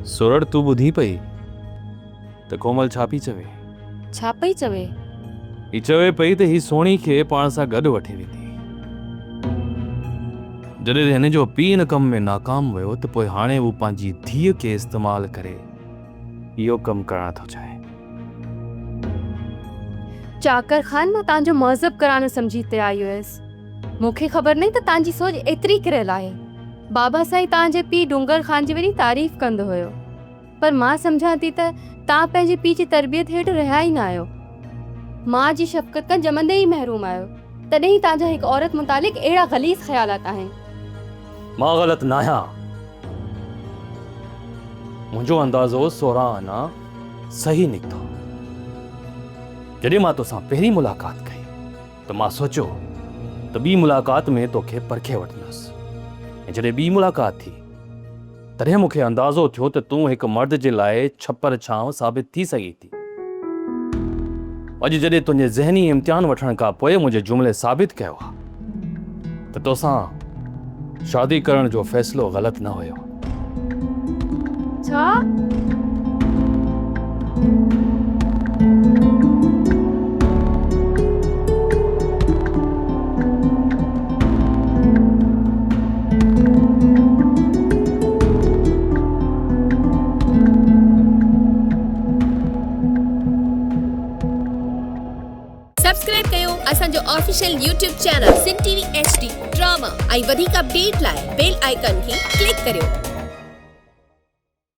सुरड़ तू ॿुधी पई त कोमल छा पई चवे? छा पई चवे? ही चवे पई त ही सोणी खे पाण सां गॾु वठी वेंदी। जॾहिं हिन जो पीउ हिन कम में नाकाम वियो त पोइ हाणे हू पंहिंजी धीअ खे इस्तेमाल करे इहो कमु करणु थो चाहे। चाकर खान, मां तव्हांजो महज़ब करानो समझी ते आई हुयसि। मूंखे ख़बर नहीं त तव्हांजी सोच एतिरी किरियल आहे। बाबा साईं तव्हांजे पीउ डूंगर खान जी वॾी तारीफ़ कंदो हुयो, पर मां सम्झां थी त तव्हां पंहिंजे पीउ जी तरबियत हेठि रहिया ई न आहियो। मां जी शफ़क़त खां ॼमंदे ई महरूम आहियो, तॾहिं ई तव्हांजा हिकु औरत मुतालिक़ अहिड़ा ग़लीज़ ख़्यालात आहिनि। मां ग़लति न आहियां। मुंहिंजो अंदाज़ो सोरहां आना सही निकितो। जॾहिं मां तोसां पहिरीं मुलाक़ात कई त मां सोचियो त ॿी मुलाक़ात में तोखे परखे वठंदुसि, ऐं जॾहिं ॿी मुलाक़ात थी तॾहिं मूंखे अंदाज़ो थियो त तूं हिकु मर्द जे लाइ छपर छांव साबित थी सघी थी। अॼु जॾहिं तुंहिंजे ज़हनी इम्तिहान वठण खां पोइ मुंहिंजे जुमिले साबित कयो आहे त तोसां शादी करण जो फ़ैसिलो ग़लति न हुयो। छा? सब्सक्राइब कयो असांजो official YouTube channel Sindh TV HD drama ऐं वधीक अपडेट लाइ बेल आइकन खे क्लिक करियो।